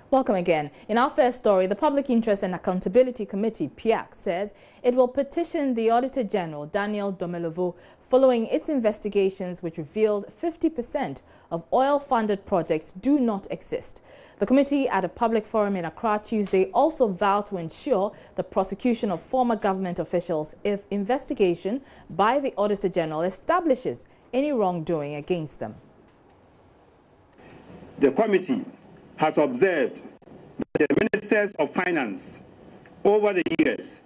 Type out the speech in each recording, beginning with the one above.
Welcome again. In our first story, the Public Interest and Accountability Committee, PIAC, says it will petition the Auditor General, Daniel Domelovo, following its investigations which revealed 50% of oil-funded projects do not exist. The committee at a public forum in Accra Tuesday also vowed to ensure the prosecution of former government officials if investigation by the Auditor General establishes any wrongdoing against them. The committee has observed that the ministers of finance over the years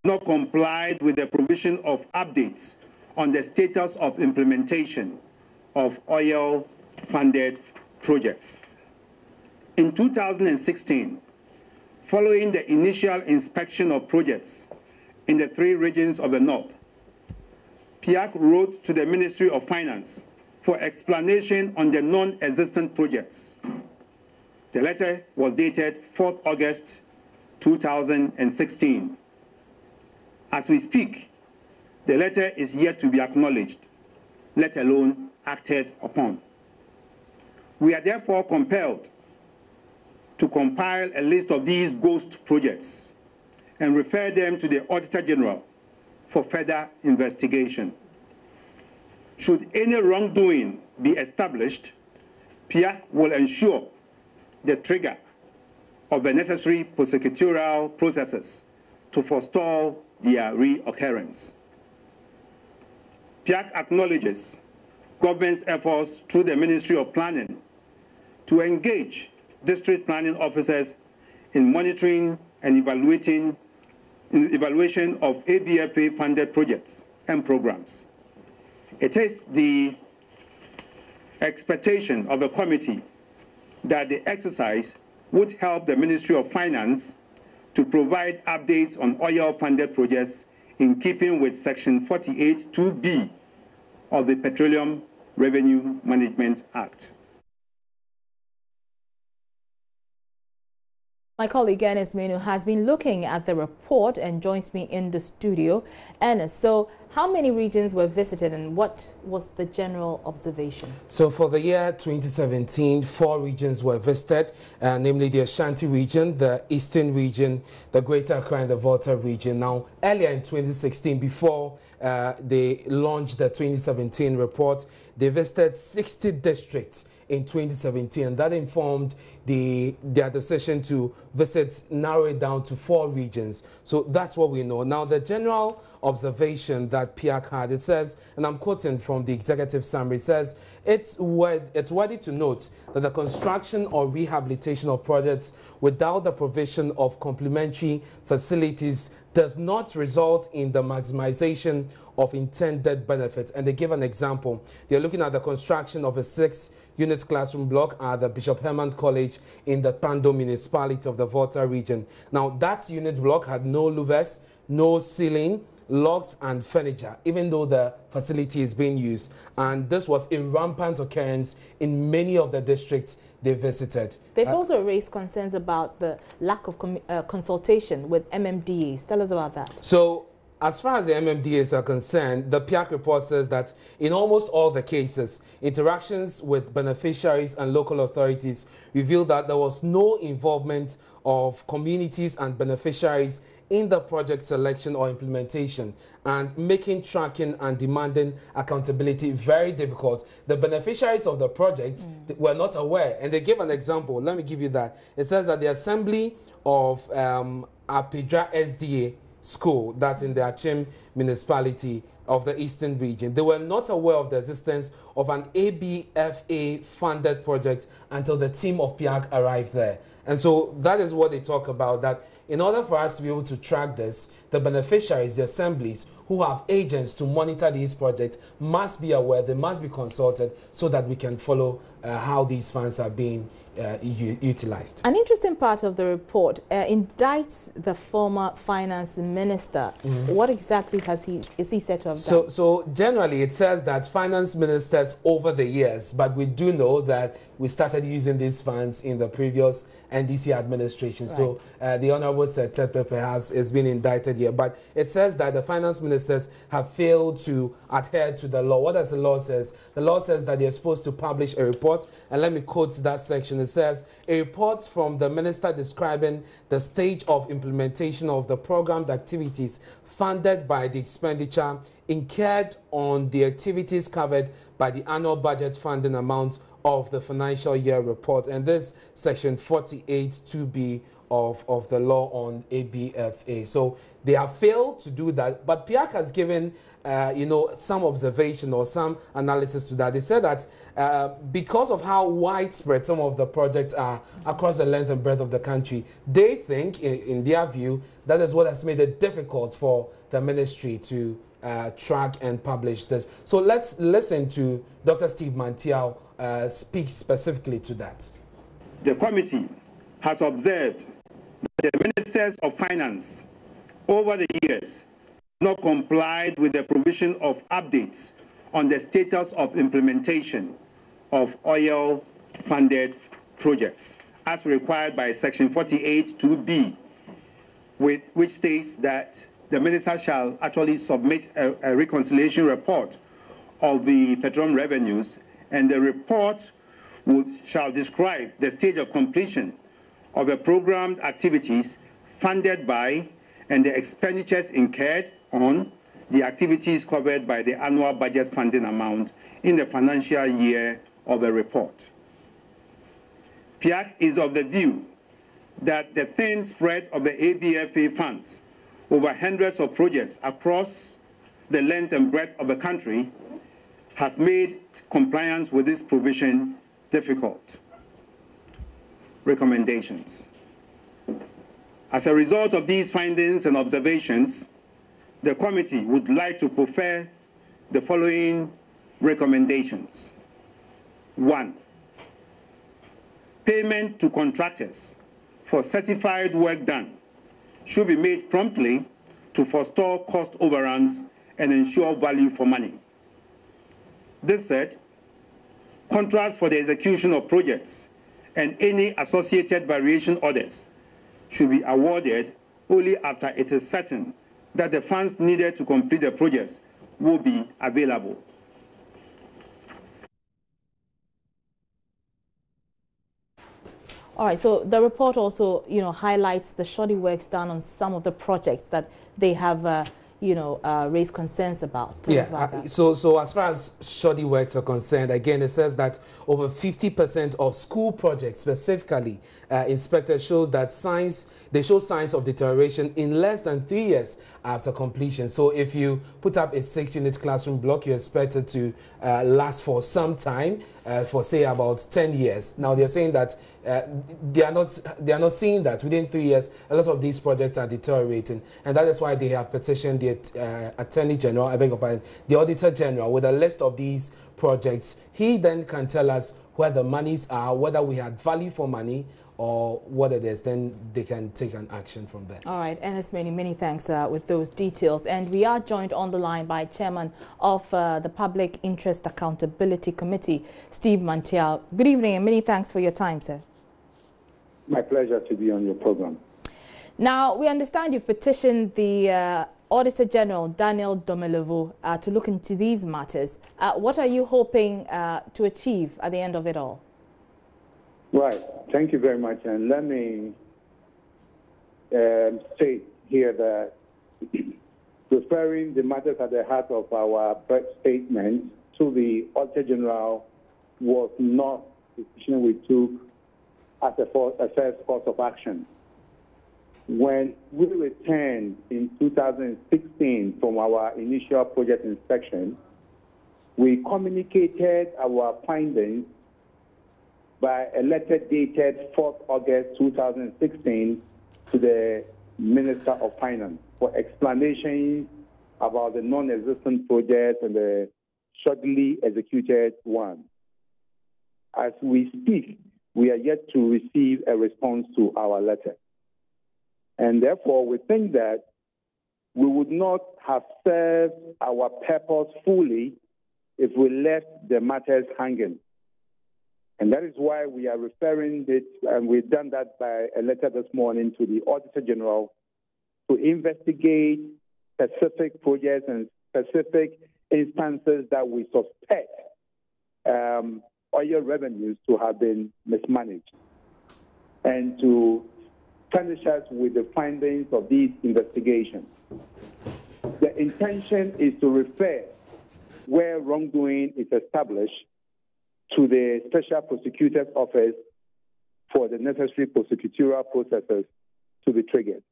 not complied with the provision of updates on the status of implementation of oil-funded projects. In 2016, following the initial inspection of projects in the 3 regions of the North, PIAC wrote to the Ministry of Finance for explanation on the non-existent projects. The letter was dated 4th August 2016. As we speak, the letter is yet to be acknowledged, let alone acted upon. We are therefore compelled to compile a list of these ghost projects and refer them to the Auditor General for further investigation. Should any wrongdoing be established, PIAC will ensure the trigger of the necessary prosecutorial processes to forestall their reoccurrence. PIAC acknowledges government's efforts through the Ministry of Planning to engage district planning officers in monitoring and evaluation of ABFA-funded projects and programs. It is the expectation of the committee that the exercise would help the Ministry of Finance to provide updates on oil-funded projects in keeping with Section 48(2)(b) of the Petroleum Revenue Management Act. My colleague Ernest Menu has been looking at the report and joins me in the studio. Ernest, so how many regions were visited and what was the general observation? So for the year 2017, 4 regions were visited, namely the Ashanti region, the Eastern region, the Greater Accra and the Volta region. Now, earlier in 2016, before they launched the 2017 report, they visited 60 districts in 2017, and that informed their decision to narrow it down to 4 regions. So that's what we know. Now, the general observation that PIAC had, it says, and I'm quoting from the executive summary, says, it's worthy to note that the construction or rehabilitation of projects without the provision of complementary facilities does not result in the maximization of intended benefits. And they give an example. They're looking at the construction of a 6-unit classroom block at the Bishop Herman College in the Pando municipality of the Volta region. Now, that unit block had no louvers, no ceiling, logs and furniture, even though the facility is being used. And this was a rampant occurrence in many of the districts they visited. They've also raised concerns about the lack of consultation with MMDAs. Tell us about that. So, as far as the MMDAs are concerned, the PIAC report says that in almost all the cases, interactions with beneficiaries and local authorities revealed that there was no involvement of communities and beneficiaries in the project selection or implementation, and making tracking and demanding accountability very difficult. The beneficiaries of the project were not aware, and they gave an example. Let me give you that. It says that the assembly of Apidra SDA school, that's in the Achim municipality of the Eastern region, they were not aware of the existence of an ABFA-funded project until the team of PIAC arrived there. And so that is what they talk about, that in order for us to be able to track this, the beneficiaries, the assemblies who have agents to monitor these projects must be aware, they must be consulted so that we can follow how these funds are being utilized. An interesting part of the report indicts the former finance minister. What exactly is he said to have done? So generally it says that finance ministers over the years, but we do know that we started using these funds in the previous NDC administration. Right. So the Honorable Secretary perhaps is being indicted here. But it says that the finance ministers have failed to adhere to the law. What does the law says? The law says that they're supposed to publish a report. And let me quote that section. It says, a report from the minister describing the stage of implementation of the programmed activities funded by the expenditure incurred on the activities covered by the annual budget funding amount of the financial year report. And this section 48 2B of the law on ABFA. So they have failed to do that, but PIAC has given some observation or some analysis to that. They said that because of how widespread some of the projects are across the length and breadth of the country, they think, in their view, that is what has made it difficult for the ministry to track and publish this. So let's listen to Dr. Steve Mantiao speak specifically to that. The committee has observed that the ministers of finance over the years not complied with the provision of updates on the status of implementation of oil-funded projects as required by Section 48 2B, which states that the minister shall actually submit a reconciliation report of the petroleum revenues, and the report shall describe the stage of completion of the programmed activities funded by and the expenditures incurred on the activities covered by the annual budget funding amount in the financial year of the report. PIAC is of the view that the thin spread of the ABFA funds over hundreds of projects across the length and breadth of the country has made compliance with this provision difficult. Recommendations. As a result of these findings and observations, the committee would like to prefer the following recommendations. 1. Payment to contractors for certified work done should be made promptly to forestall cost overruns and ensure value for money. This said, contracts for the execution of projects and any associated variation orders should be awarded only after it is certain that the funds needed to complete the projects will be available. All right, so the report also, highlights the shoddy works done on some of the projects that they have, raised concerns about. So as far as shoddy works are concerned, again, it says that over 50% of school projects, specifically, inspectors show that they show signs of deterioration in less than 3 years after completion. So if you put up a 6-unit classroom block, you expect it to last for some time, for say about 10 years. Now they're saying that they are not seeing that within 3 years a lot of these projects are deteriorating, and that is why they have petitioned the Attorney General, the Auditor General, with a list of these projects. He then can tell us where the monies are, whether we had value for money or what it is, then they can take an action from there. All right, Ernest, many thanks with those details. And we are joined on the line by Chairman of the Public Interest Accountability Committee, Steve Mantiao. Good evening and many thanks for your time, sir. My pleasure to be on your program. Now, we understand you've petitioned the Auditor General, Daniel Domelovo, to look into these matters. What are you hoping to achieve at the end of it all? Right. Thank you very much. And let me say here that referring the matters at the heart of our press statement to the Auditor General was not the decision we took as a first course of action. When we returned in 2016 from our initial project inspection, we communicated our findings by a letter dated 4th August 2016 to the Minister of Finance for explanations about the non-existent projects and the shoddily executed one. As we speak, we are yet to receive a response to our letter. And therefore, we think that we would not have served our purpose fully if we left the matters hanging. And that is why we are referring it, and we've done that by a letter this morning to the Auditor General to investigate specific projects and specific instances that we suspect oil revenues to have been mismanaged, and to furnish us with the findings of these investigations. The intention is to refer where wrongdoing is established to the Special Prosecutor's Office for the necessary prosecutorial processes to be triggered.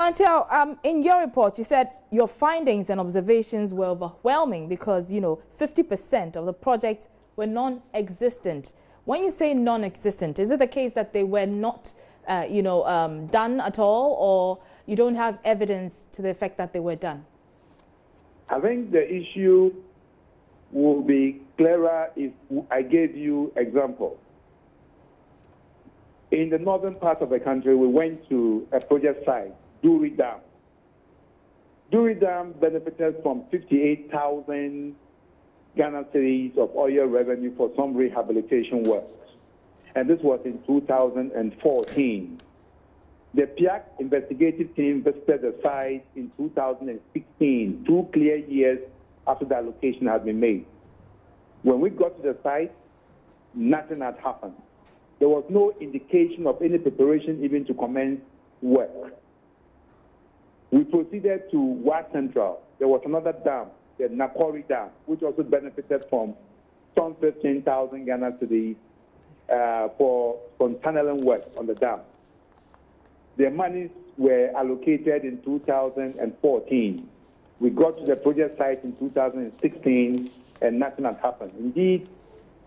Mantial, in your report, you said your findings and observations were overwhelming because, 50% of the projects were non-existent. When you say non-existent, is it the case that they were not, done at all, or you don't have evidence to the effect that they were done? I think the issue will be clearer if I gave you example. In the northern part of the country, we went to a project site, Duri Dam. Duri Dam benefited from 58,000 Ghana cedis of oil revenue for some rehabilitation works. And this was in 2014. The PIAC investigative team visited the site in 2016, 2 clear years after the allocation had been made. When we got to the site, nothing had happened. There was no indication of any preparation even to commence work. We proceeded to Wa Central. There was another dam, the Nakori Dam, which also benefited from some 15,000 Ghana cedis for tunneling work on the dam. The monies were allocated in 2014. We got to the project site in 2016, and nothing had happened. Indeed,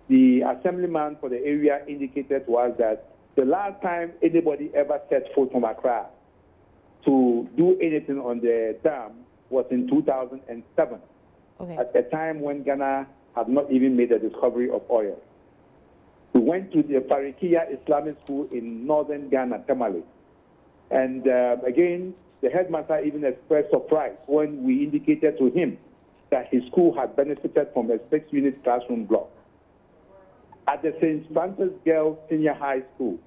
the assemblyman for the area indicated to us that the last time anybody ever set foot from Accra to do anything on the dam was in 2007, at a time when Ghana had not even made a discovery of oil. We went to the Farikiya Islamic School in northern Ghana, Tamale. And again, the headmaster even expressed surprise when we indicated to him that his school had benefited from a 6-unit classroom block. At the St. Francis Girls Senior High School,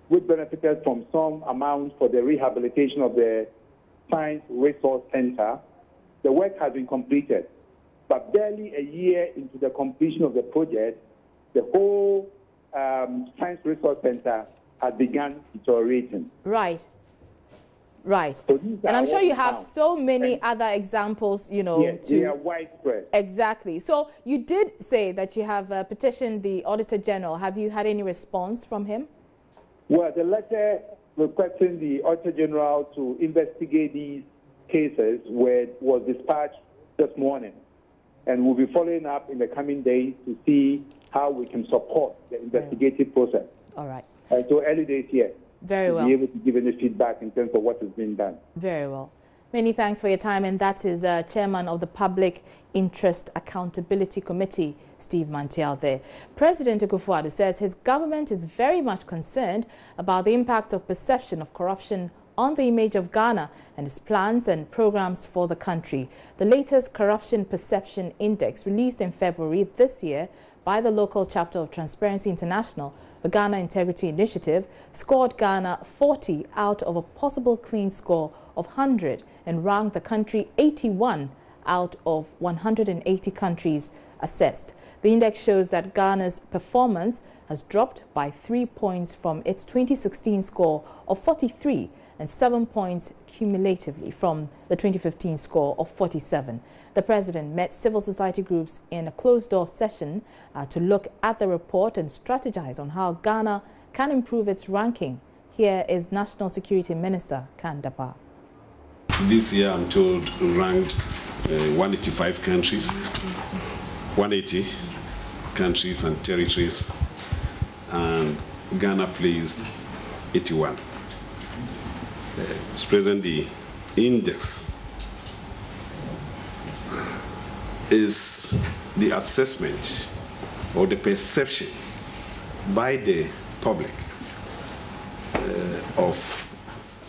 we benefited from some amount for the rehabilitation of the Science Resource Center. The work has been completed, but barely a year into the completion of the project, the whole Science Resource Center had begun deteriorating. Right. Right. So and I'm sure you have so many other examples, Yes, they are widespread. Exactly. So you did say that you have petitioned the Auditor General. Have you had any response from him? Well, the letter requesting the Auditor General to investigate these cases was dispatched this morning. And we'll be following up in the coming days to see how we can support the investigative process. All right. So early days here. Very well. To be able to give any feedback in terms of what has been done. Very well. Many thanks for your time. And that is Chairman of the Public Interest Accountability Committee, Steve Mantial there. President Akufo-Addo says his government is very much concerned about the impact of perception of corruption on the image of Ghana and his plans and programs for the country. The latest Corruption Perception Index, released in February this year by the local chapter of Transparency International, the Ghana Integrity Initiative, scored Ghana 40 out of a possible clean score of 100 and ranked the country 81 out of 180 countries assessed. The index shows that Ghana's performance has dropped by 3 points from its 2016 score of 43 and 7 points cumulatively from the 2015 score of 47. The president met civil society groups in a closed-door session to look at the report and strategize on how Ghana can improve its ranking. Here is National Security Minister Kandapa. This year, I'm told, ranked 185 countries, 180 countries and territories, and Ghana placed 81. Mr. President, the index is the assessment or the perception by the public of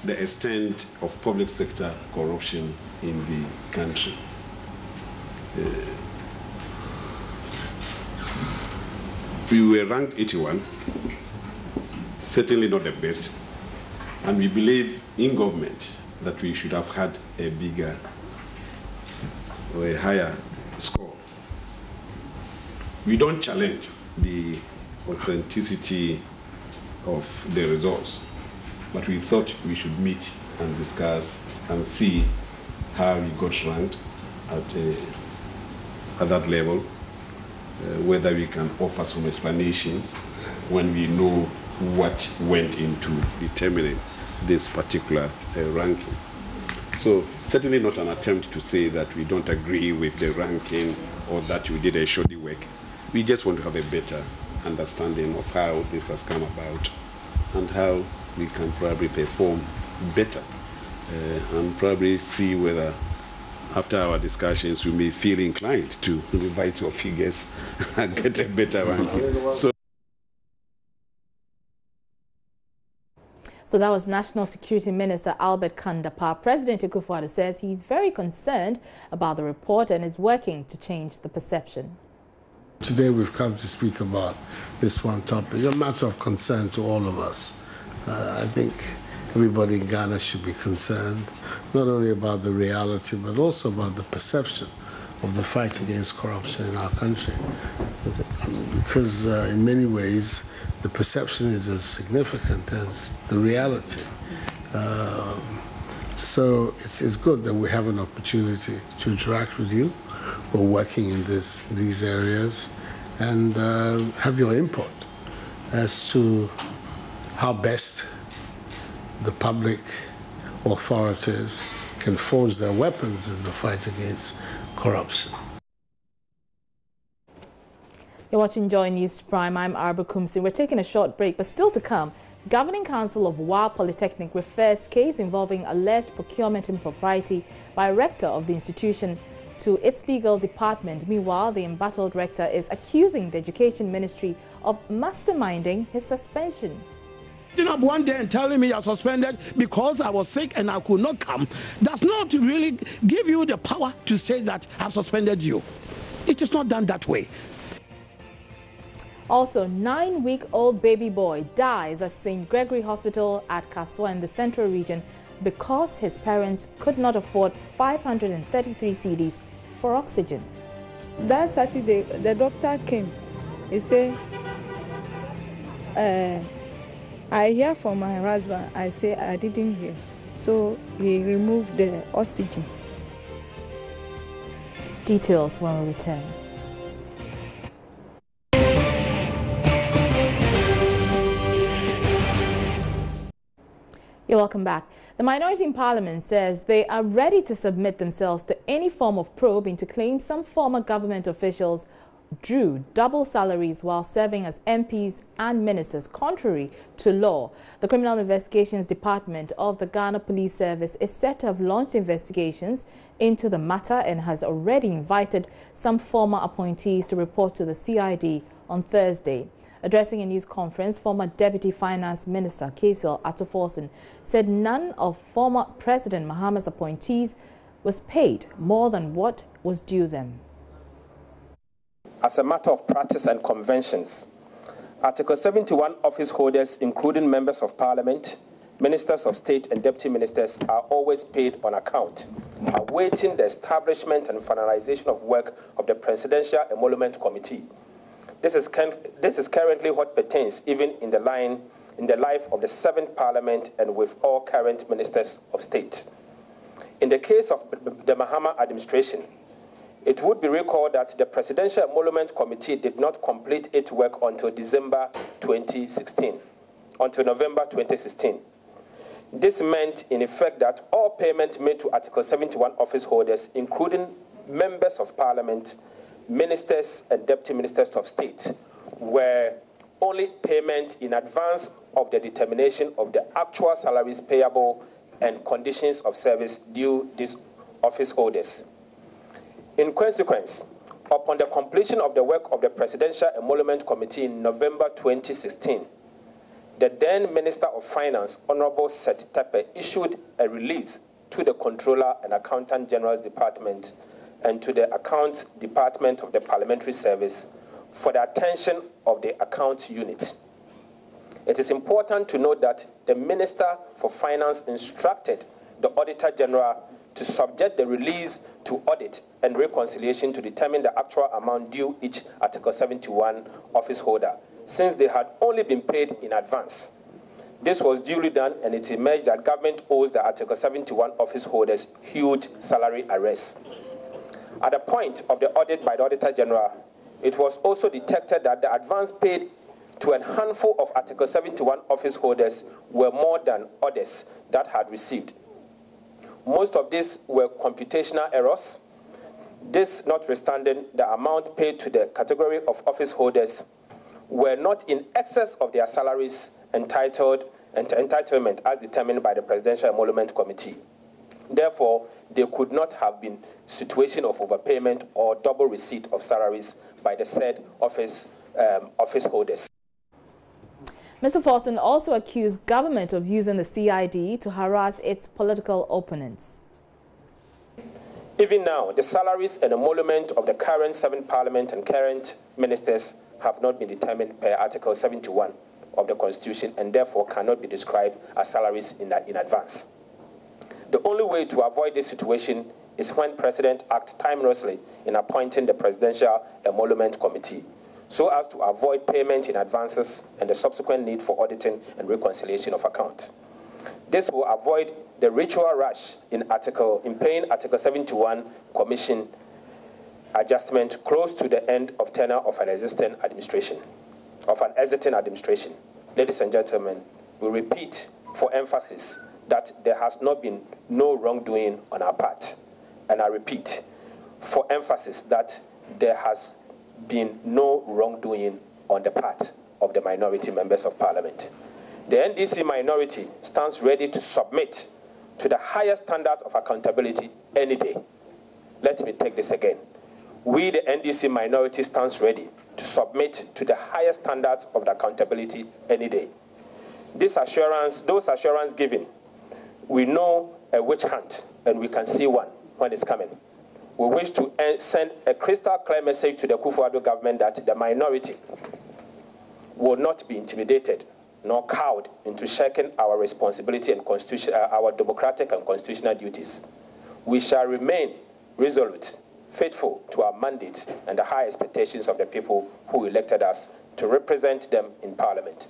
the extent of public sector corruption in the country. We were ranked 81, certainly not the best, and we believe in government that we should have had a bigger or a higher score. We don't challenge the authenticity of the results, but we thought we should meet and discuss and see how we got ranked at that level, whether we can offer some explanations when we know what went into determining this particular ranking. So certainly not an attempt to say that we don't agree with the ranking or that we did a shoddy work. We just want to have a better understanding of how this has come about and how we can probably perform better and probably see whether after our discussions we may feel inclined to revise your figures and get a better ranking. So that was National Security Minister Albert Kandapar. President Akufo-Addo says he's very concerned about the report and is working to change the perception. Today we've come to speak about this one topic, a matter of concern to all of us. I think everybody in Ghana should be concerned, not only about the reality, but also about the perception of the fight against corruption in our country. Because in many ways, the perception is as significant as the reality. So it's good that we have an opportunity to interact with you. We're working in these areas and have your input as to how best the public authorities can forge their weapons in the fight against corruption. You're watching Joy News Prime. I'm Arba Kumsi. We're taking a short break, but still to come. Governing Council of Wa Polytechnic refers case involving alleged procurement impropriety by Rector of the institution to its legal department. Meanwhile, the embattled Rector is accusing the Education Ministry of masterminding his suspension. Up one day and telling me you're suspended because I was sick and I could not come does not really give you the power to say that I've suspended you. It is not done that way. Also, 9-week-old baby boy dies at St. Gregory Hospital at Kaswa in the Central Region because his parents could not afford 533 cedis for oxygen. That Saturday, the doctor came. He said, I hear from my husband. I say I didn't hear. So he removed the oxygen. Details when we return. You're welcome back. The minority in Parliament says they are ready to submit themselves to any form of probe into claims some former government officials drew double salaries while serving as MPs and ministers, contrary to law. The Criminal Investigations Department of the Ghana Police Service is said to have launched investigations into the matter and has already invited some former appointees to report to the CID on Thursday. Addressing a news conference, former Deputy Finance Minister Kasil Atoforsen said none of former President Mahama's appointees was paid more than what was due them. As a matter of practice and conventions, Article 71 office holders, including members of Parliament, ministers of state and deputy ministers, are always paid on account, awaiting the establishment and finalization of work of the Presidential Emolument Committee. This is currently what pertains even in the life of the 7th Parliament and with all current ministers of state. In the case of the Mahama administration, it would be recalled that the Presidential Emolument Committee did not complete its work until November 2016. This meant, in effect, that all payment made to Article 71 office holders, including members of Parliament, ministers and deputy ministers of state, were only payment in advance of the determination of the actual salaries payable and conditions of service due these office holders. In consequence, upon the completion of the work of the Presidential Emolument Committee in November 2016, the then Minister of Finance, Honorable Seth Tepe, issued a release to the Controller and Accountant General's Department and to the Accounts Department of the Parliamentary Service for the attention of the accounts unit. It is important to note that the Minister for Finance instructed the Auditor General to subject the release to audit and reconciliation to determine the actual amount due each Article 71 office holder, since they had only been paid in advance. This was duly done, and it emerged that government owes the Article 71 office holders huge salary arrests. At the point of the audit by the Auditor General, it was also detected that the advance paid to a handful of Article 71 office holders were more than others that had received. Most of these were computational errors. This notwithstanding, the amount paid to the category of office holders were not in excess of their salaries entitlement as determined by the Presidential Emolument Committee. Therefore, there could not have been situation of overpayment or double receipt of salaries by the said office holders. Mr. Forson also accused government of using the CID to harass its political opponents. Even now, the salaries and emolument of the current 7th Parliament and current ministers have not been determined per Article 71 of the Constitution, and therefore cannot be described as salaries in advance. The only way to avoid this situation is when President acts timelessly in appointing the Presidential Emolument Committee, so as to avoid payment in advances and the subsequent need for auditing and reconciliation of account. This will avoid the ritual rush in paying Article 71 commission adjustment close to the end of tenure of an exiting administration. Ladies and gentlemen, we repeat for emphasis that there has not been no wrongdoing on our part. And I repeat for emphasis that there has been no wrongdoing on the part of the minority members of Parliament. The NDC minority stands ready to submit to the highest standard of accountability any day. Let me take this again. We, the NDC minority, stands ready to submit to the highest standards of the accountability any day. Those assurance given, we know a witch hunt, and we can see one when it's coming. We wish to send a crystal clear message to the Kufuor government that the minority will not be intimidated nor cowed into shirking our responsibility and our democratic and constitutional duties. We shall remain resolute, faithful to our mandate and the high expectations of the people who elected us to represent them in Parliament.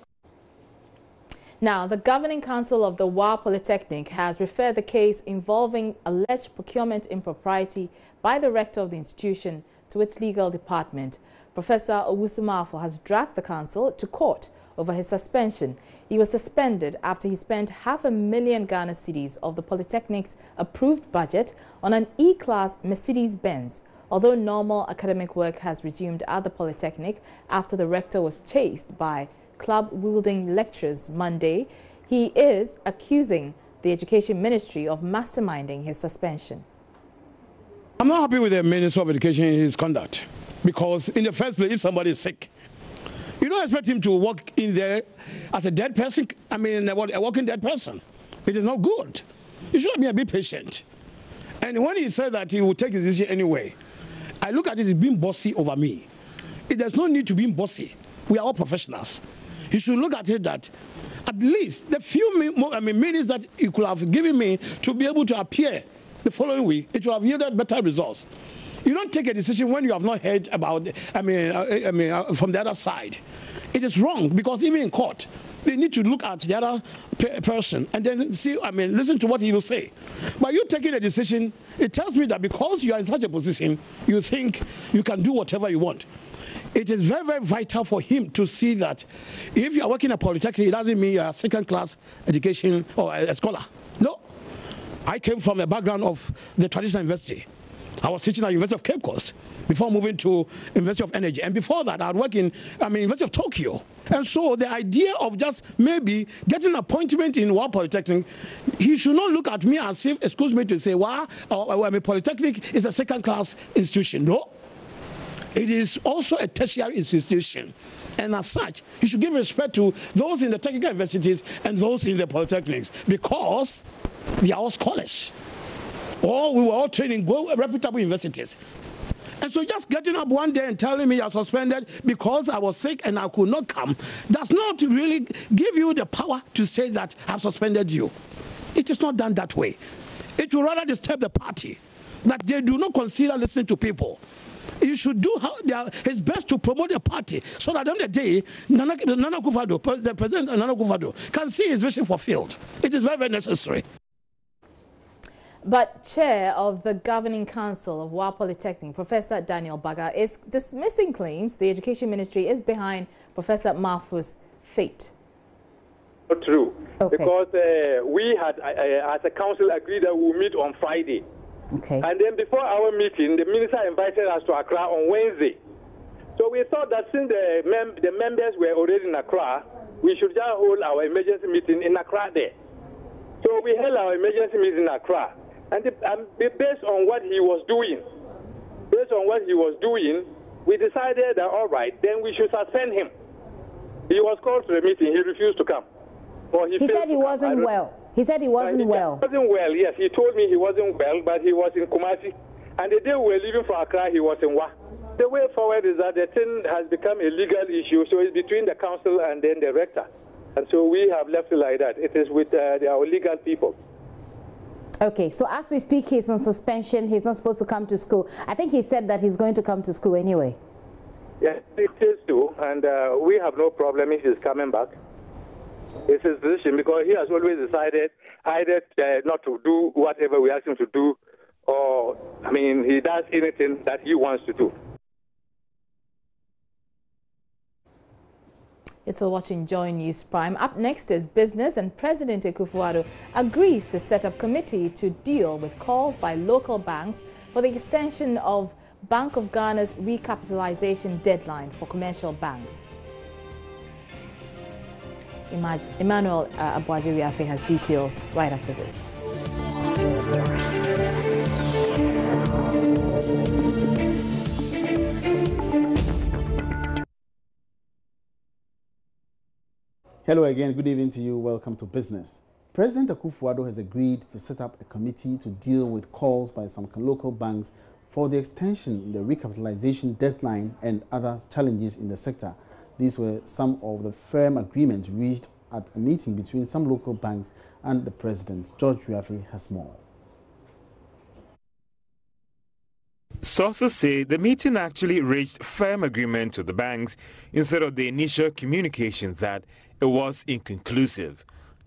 Now, the Governing Council of the WA Polytechnic has referred the case involving alleged procurement impropriety by the rector of the institution to its legal department. Professor Owusu-Marfo has dragged the council to court over his suspension. He was suspended after he spent $500,000 Ghana cedis of the Polytechnic's approved budget on an E-Class Mercedes-Benz. Although normal academic work has resumed at the Polytechnic after the rector was chased by club-wielding lecturers Monday, he is accusing the Education Ministry of masterminding his suspension. I'm not happy with the Minister of Education in his conduct, because in the first place, if somebody is sick, you don't expect him to walk in there as a dead person, a walking dead person. It is not good. You should be a bit patient. And when he said that he would take his decision anyway, I look at it as being bossy over me. There's no need to be bossy. We are all professionals. You should look at it that at least the few minutes that he could have given me to be able to appear the following week, it would have yielded better results. You don't take a decision when you have not heard about, from the other side. It is wrong, because even in court, they need to look at the other person and then see, listen to what he will say. But you taking a decision, it tells me that because you are in such a position, you think you can do whatever you want. It is very, very vital for him to see that if you are working at Polytechnic, it doesn't mean you are a second-class education or a scholar. No. I came from a background of the traditional university. I was teaching at University of Cape Coast before moving to University of Energy. And before that, I would work in University of Tokyo. And so the idea of just maybe getting an appointment in WA Polytechnic, he should not look at me as if, excuse me to say, WA Polytechnic is a second-class institution. No. It is also a tertiary institution. And as such, you should give respect to those in the technical universities and those in the polytechnics, because they are all scholars. We were all trained in reputable universities. And so just getting up one day and telling me you're suspended because I was sick and I could not come does not really give you the power to say that I've suspended you. It is not done that way. It will rather disturb the party, that they do not consider listening to people. You should do his best to promote the party so that on the day, Nana Akufo-Addo, the President Nana Akufo-Addo, can see his vision fulfilled. It is very, very necessary. But Chair of the Governing Council of WA Polytechnic, Professor Daniel Baga, is dismissing claims the Education Ministry is behind Professor Mahfouz's fate. Not true. Okay. Because we had, as a council, agreed that we'll meet on Friday. Okay. And then before our meeting, the minister invited us to Accra on Wednesday. So we thought that since the members were already in Accra, we should just hold our emergency meeting in Accra there. So we held our emergency meeting in Accra. And based on what he was doing, we decided that, all right, then we should suspend him. He was called to the meeting. He refused to come. Or he said he wasn't well. He said he wasn't well. He wasn't well, yes. He told me he wasn't well, but he was in Kumasi. And the day we were leaving for Accra, he was in Wa. The way forward is that the thing has become a legal issue, so it's between the council and then the rector. And so we have left it like that. It is with our legal people. Okay, so as we speak, he's on suspension. He's not supposed to come to school. I think he said that he's going to come to school anyway. Yes, it is too, and we have no problem if he's coming back. It's his decision because he has always decided either not to do whatever we ask him to do, or, I mean, he does anything that he wants to do. You're still watching Joy News Prime. Up next is business, and President Akufo-Addo agrees to set up a committee to deal with calls by local banks for the extension of Bank of Ghana's recapitalization deadline for commercial banks. Emmanuel Abuajiriafe has details right after this. Hello again, good evening to you. Welcome to Business. President Akufo-Addo has agreed to set up a committee to deal with calls by some local banks for the extension in the recapitalization deadline and other challenges in the sector. These were some of the firm agreements reached at a meeting between some local banks and the President. George Riafe has more. Sources say the meeting actually reached firm agreement with the banks instead of the initial communication that it was inconclusive.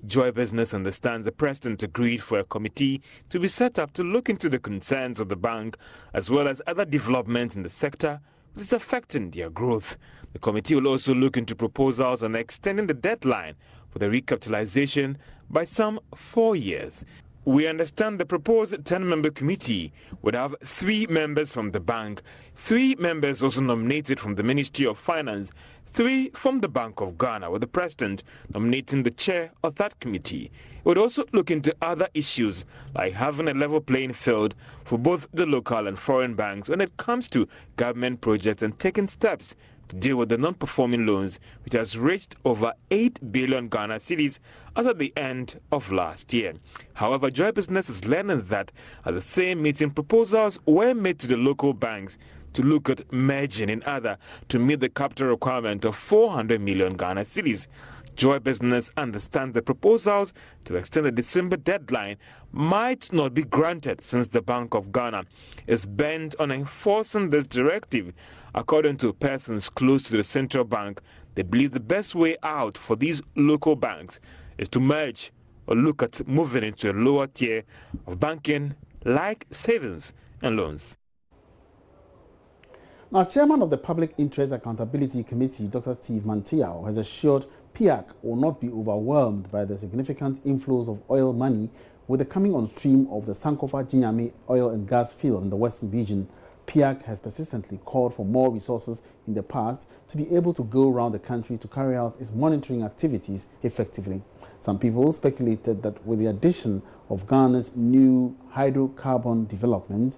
Joy Business understands the President agreed for a committee to be set up to look into the concerns of the bank as well as other developments in the sector which is affecting their growth. The committee will also look into proposals on extending the deadline for the recapitalization by some 4 years. We understand the proposed 10-member committee would have 3 members from the bank, 3 members also nominated from the Ministry of Finance, 3 from the Bank of Ghana, with the President nominating the chair of that committee. It would also look into other issues like having a level playing field for both the local and foreign banks when it comes to government projects and taking steps to deal with the non-performing loans, which has reached over 8 billion Ghana cedis as at the end of last year. However, Joy Business is learning that at the same meeting, proposals were made to the local banks to look at merging in order to meet the capital requirement of 400 million Ghana cedis. Joy Business understands the proposals to extend the December deadline might not be granted since the Bank of Ghana is bent on enforcing this directive. According to persons close to the central bank, they believe the best way out for these local banks is to merge or look at moving into a lower tier of banking like savings and loans. Now, Chairman of the Public Interest Accountability Committee, Dr. Steve Mantiao, has assured PIAC will not be overwhelmed by the significant inflows of oil money with the coming on stream of the Sankofa-Ginyame oil and gas field in the Western region. PIAC has persistently called for more resources in the past to be able to go around the country to carry out its monitoring activities effectively. Some people speculated that with the addition of Ghana's new hydrocarbon development,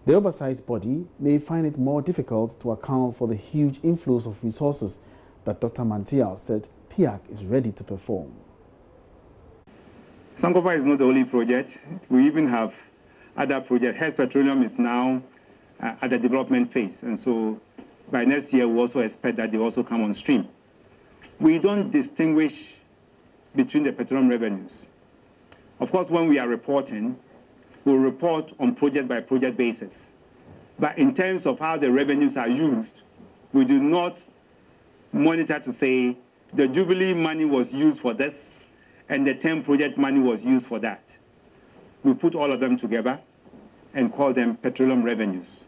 the oversight body may find it more difficult to account for the huge inflows of resources, but Dr. Mantiao said PIAC is ready to perform. Sankofa is not the only project. We even have other projects. Hess Petroleum is now at the development phase. And so by next year, we also expect that they also come on stream. We don't distinguish between the petroleum revenues. Of course, when we are reporting, we'll report on project-by-project basis. But in terms of how the revenues are used, we do not monitor to say the Jubilee money was used for this and the 10 project money was used for that. We put all of them together and call them petroleum revenues,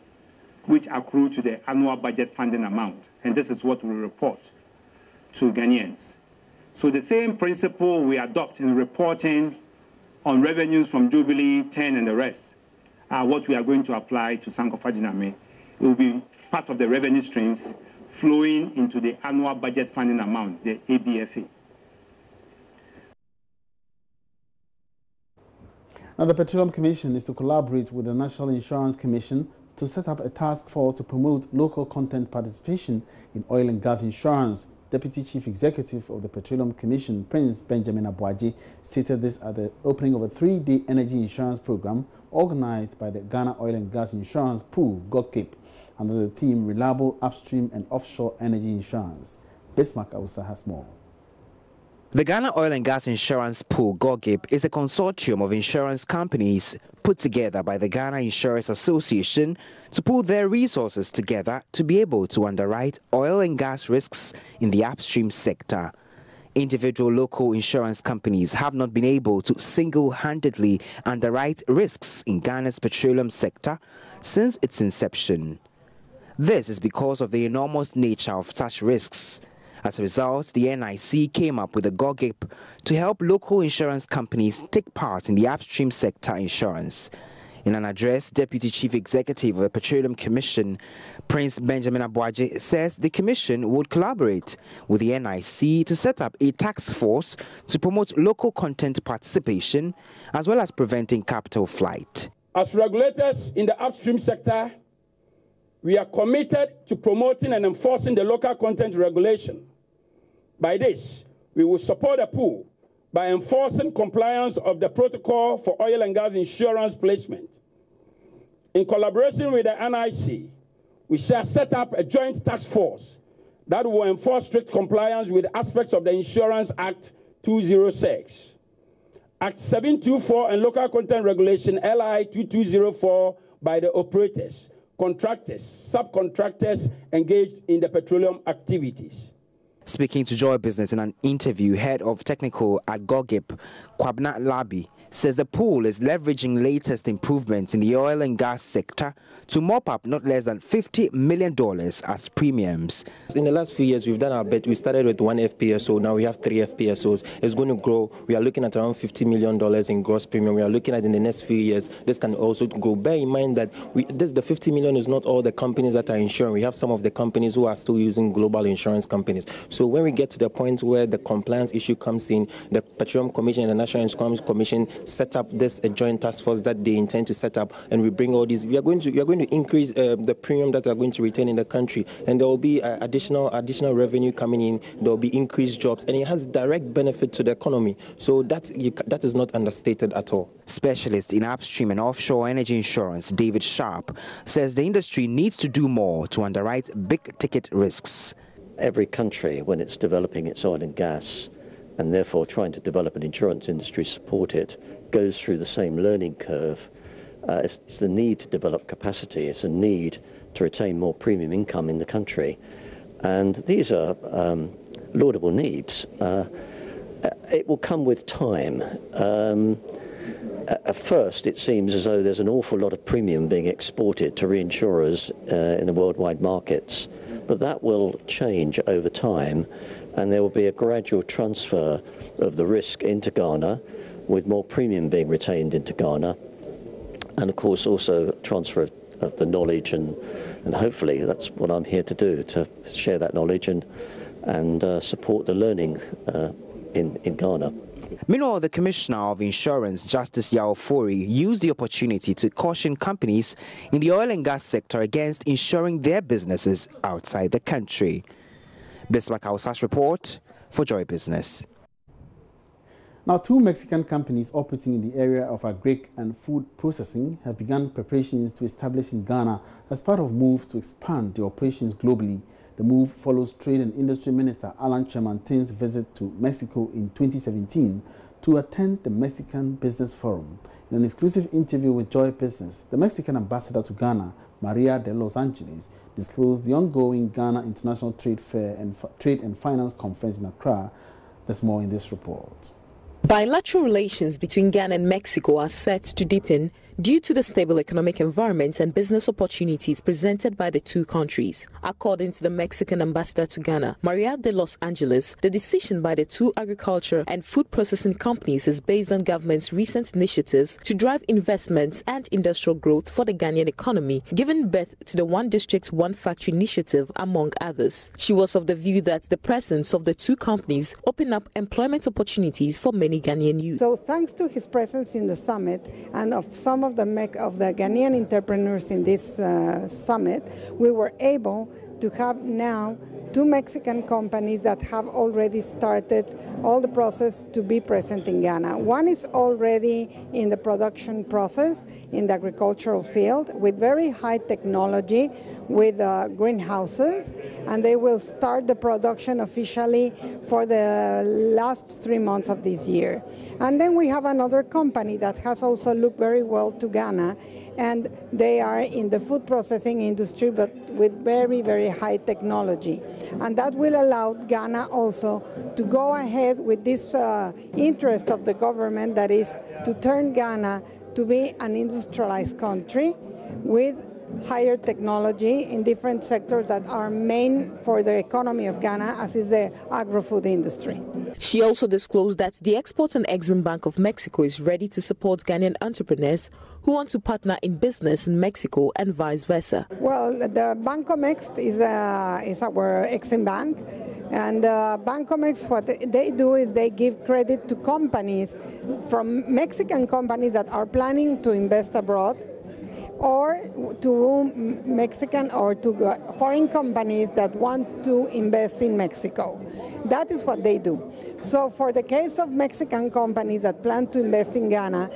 which accrue to the annual budget funding amount. And this is what we report to Ghanaians. So the same principle we adopt in reporting on revenues from Jubilee, 10 and the rest are what we are going to apply to Sankofa Jiname. It will be part of the revenue streams flowing into the annual budget funding amount, the ABFA. Now, the Petroleum Commission is to collaborate with the National Insurance Commission to set up a task force to promote local content participation in oil and gas insurance. Deputy Chief Executive of the Petroleum Commission, Prince Benjamin Abuaje, stated this at the opening of a 3-day energy insurance program organized by the Ghana Oil and Gas Insurance Pool, GOGCAP, under the theme Reliable Upstream and Offshore Energy Insurance. Bismarck Awusa has more. The Ghana Oil and Gas Insurance Pool, GOGCAP, is a consortium of insurance companies put together by the Ghana Insurers Association to pool their resources together to be able to underwrite oil and gas risks in the upstream sector. Individual local insurance companies have not been able to single-handedly underwrite risks in Ghana's petroleum sector since its inception. This is because of the enormous nature of such risks. As a result, the NIC came up with a GOGCAP to help local insurance companies take part in the upstream sector insurance. In an address, Deputy Chief Executive of the Petroleum Commission, Prince Benjamin Abuaje, says the Commission would collaborate with the NIC to set up a task force to promote local content participation as well as preventing capital flight. As regulators in the upstream sector, we are committed to promoting and enforcing the local content regulation. By this, we will support the pool by enforcing compliance of the protocol for oil and gas insurance placement. In collaboration with the NIC, we shall set up a joint task force that will enforce strict compliance with aspects of the Insurance Act 206, Act 724 and Local Content Regulation LI 2204 by the operators, contractors, subcontractors engaged in the petroleum activities. Speaking to Joy Business in an interview, head of technical at GOGCAP, Kwabna Labi, says the pool is leveraging latest improvements in the oil and gas sector to mop up not less than $50 million as premiums. In the last few years, we've done our bit. We started with 1 FPSO, now we have 3 FPSOs. It's going to grow. We are looking at around $50 million in gross premium. We are looking at in the next few years, this can also grow. Bear in mind that the $50 million is not all the companies that are insuring. We have some of the companies who are still using global insurance companies. So when we get to the point where the compliance issue comes in, the Petroleum Commission and the National Insurance Commission set up this joint task force that they intend to set up, and we bring all these. We are going to increase the premium that are going to retain in the country, and there will be additional revenue coming in. There will be increased jobs, and it has direct benefit to the economy. So that is not understated at all. Specialist in upstream and offshore energy insurance, David Sharp, says the industry needs to do more to underwrite big-ticket risks. Every country, when it's developing its oil and gas, and therefore trying to develop an insurance industry, support it, goes through the same learning curve. It's the need to develop capacity. It's a need to retain more premium income in the country. And these are laudable needs. It will come with time. At first, it seems as though there's an awful lot of premium being exported to reinsurers in the worldwide markets. But that will change over time, and there will be a gradual transfer of the risk into Ghana, with more premium being retained into Ghana, and of course also transfer of the knowledge, and hopefully that's what I'm here to do, to share that knowledge and support the learning in Ghana. Meanwhile, the Commissioner of Insurance, Justice Yao Fori, used the opportunity to caution companies in the oil and gas sector against insuring their businesses outside the country. Bismarck Awusa's report for Joy Business. Now, 2 Mexican companies operating in the area of agric and food processing have begun preparations to establish in Ghana as part of moves to expand their operations globally. The move follows Trade and Industry Minister Alan Chamantin's visit to Mexico in 2017 to attend the Mexican Business Forum. In an exclusive interview with Joy Business, the Mexican ambassador to Ghana, Maria de Los Angeles, disclosed the ongoing Ghana International Trade Fair and Trade and Finance Conference in Accra. There's more in this report. Bilateral relations between Ghana and Mexico are set to deepen due to the stable economic environment and business opportunities presented by the two countries. According to the Mexican ambassador to Ghana, Maria de Los Angeles, the decision by the two agriculture and food processing companies is based on government's recent initiatives to drive investments and industrial growth for the Ghanaian economy, giving birth to the One District, One Factory initiative, among others. She was of the view that the presence of the two companies open up employment opportunities for many Ghanaian youth. So thanks to his presence in the summit and of some of the Ghanaian entrepreneurs in this summit, we were able to have now 2 Mexican companies that have already started all the process to be present in Ghana. One is already in the production process in the agricultural field with very high technology, with greenhouses, and they will start the production officially for the last 3 months of this year. And then we have another company that has also looked very well to Ghana, and they are in the food processing industry, but with very, very high technology. And that will allow Ghana also to go ahead with this interest of the government, that is to turn Ghana to be an industrialized country with higher technology in different sectors that are main for the economy of Ghana, as is the agro-food industry. She also disclosed that the Export and Exim Bank of Mexico is ready to support Ghanaian entrepreneurs who want to partner in business in Mexico and vice versa. Well, the Bancomex is our Exim Bank, and Bancomex, what they do is they give credit to companies, from Mexican companies that are planning to invest abroad, or to Mexican or to foreign companies that want to invest in Mexico. That is what they do. So for the case of Mexican companies that plan to invest in Ghana,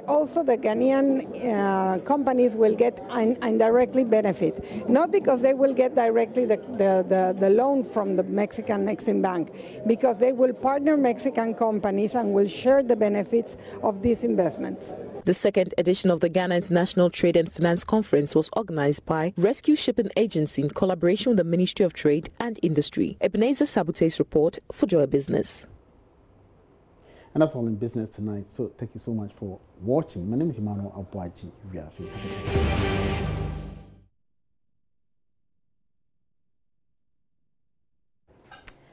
also the Ghanaian companies will get indirectly benefit. Not because they will get directly the loan from the Mexican Exim Bank, because they will partner Mexican companies and will share the benefits of these investments. The second edition of the Ghana International Trade and Finance Conference was organized by Rescue Shipping Agency in collaboration with the Ministry of Trade and Industry. Ebenezer Sabute's report for Joy Business. And that's all in business tonight. So thank you so much for watching. My name is Emmanuel Abuaji.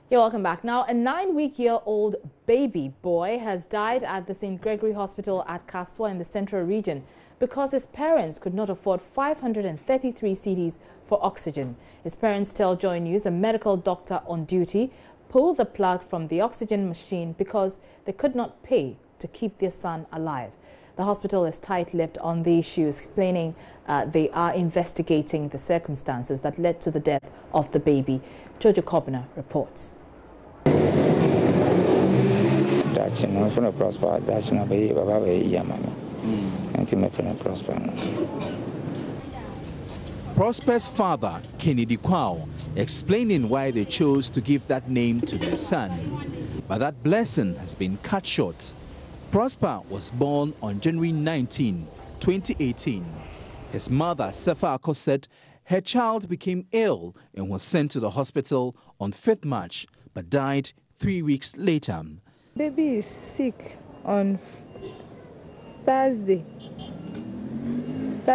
You're welcome back. Now, a 9-week-old baby boy has died at the St. Gregory Hospital at Kaswa in the Central Region because his parents could not afford 533 cedis for oxygen. His parents tell Joy News a medical doctor on duty pulled the plug from the oxygen machine because they could not pay to keep their son alive. The hospital is tight-lipped on the issue, explaining they are investigating the circumstances that led to the death of the baby. Jojo Kobner reports. Prosper's father, Kennedy Kwao, explaining why they chose to give that name to their son. But that blessing has been cut short. Prosper was born on January 19, 2018. His mother, Sefa Ako, said her child became ill and was sent to the hospital on 5th March, but died 3 weeks later. Baby is sick on Thursday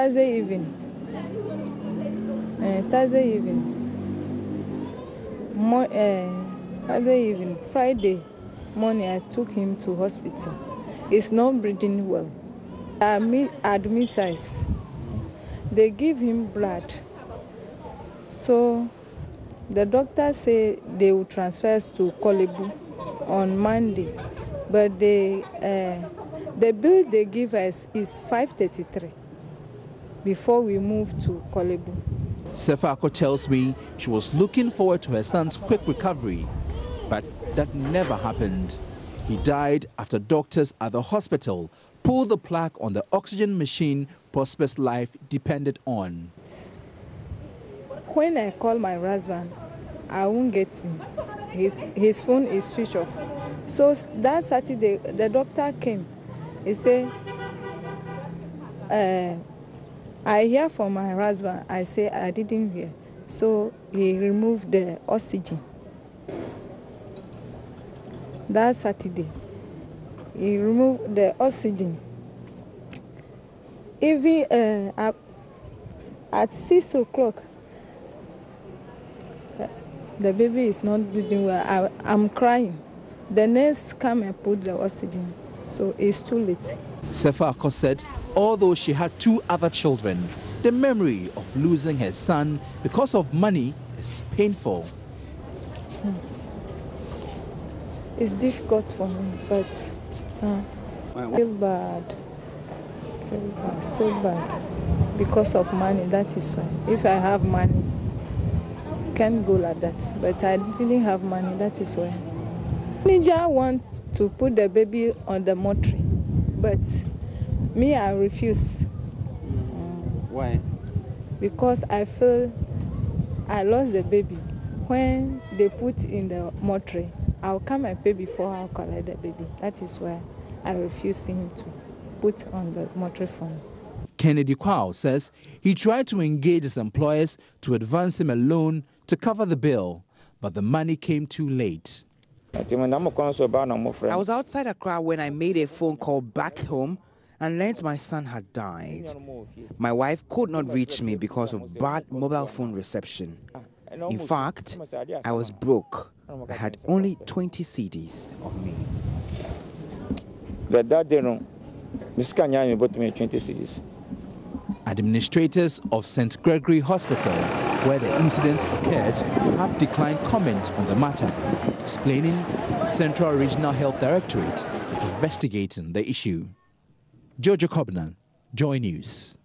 evening. Friday morning I took him to hospital. He's not breathing well. Admitted. They give him blood. So the doctor say they will transfer us to Kolebu on Monday, but the bill they give us is 533 before we move to Kolebu. Sefa Ako tells me she was looking forward to her son's quick recovery, but that never happened. He died after doctors at the hospital pulled the plug on the oxygen machine Prosper's life depended on. When I call my husband, I won't get him. His phone is switched off. So that Saturday, the doctor came. He said, I hear from my husband. I say I didn't hear. So he removed the oxygen. That Saturday, he removed the oxygen. Even at 6 o'clock, the baby is not breathing well. I'm crying. The nurse come and put the oxygen, so it's too late. Sefako said, although she had 2 other children, the memory of losing her son because of money is painful. It's difficult for me, but I feel bad. So bad. Because of money, that is why. If I have money, I can't go like that. But I didn't have money, that is why. Ninja want to put the baby on the mortuary, but me, I refuse. Why? Because I feel I lost the baby. When they put in the mortuary, I'll come and pay before I'll collect the baby. That is why I refuse him to put on the mortuary fund. Kennedy Kwao says he tried to engage his employers to advance him a loan to cover the bill, but the money came too late. I was outside Accra when I made a phone call back home and learned my son had died. My wife could not reach me because of bad mobile phone reception. In fact, I was broke. I had only 20 cedis on me. Administrators of St. Gregory Hospital, where the incident occurred, have declined comment on the matter, explaining the Central Regional Health Directorate is investigating the issue. Jojo Kobnan, Joy News.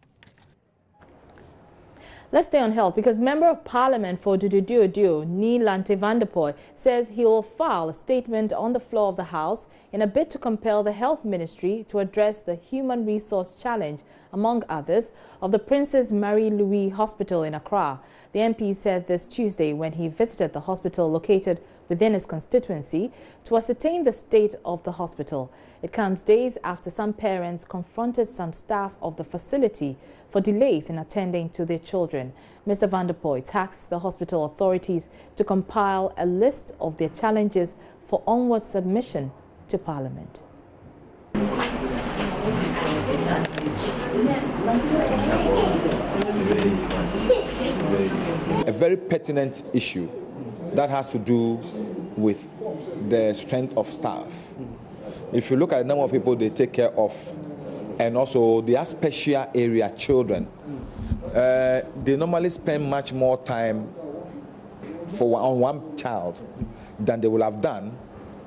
Let's stay on health because Member of Parliament for Dudu Ni Lante Vanderpoy says he will file a statement on the floor of the House in a bid to compel the Health Ministry to address the human resource challenge, among others, of the Princess Marie-Louise Hospital in Accra. The MP said this Tuesday when he visited the hospital located within his constituency to ascertain the state of the hospital. It comes days after some parents confronted some staff of the facility for delays in attending to their children. Mr. Vanderpoy tasked the hospital authorities to compile a list of their challenges for onward submission to Parliament. A very pertinent issue that has to do with the strength of staff. If you look at the number of people they take care of, and also their special area children, they normally spend much more time on one child than they will have done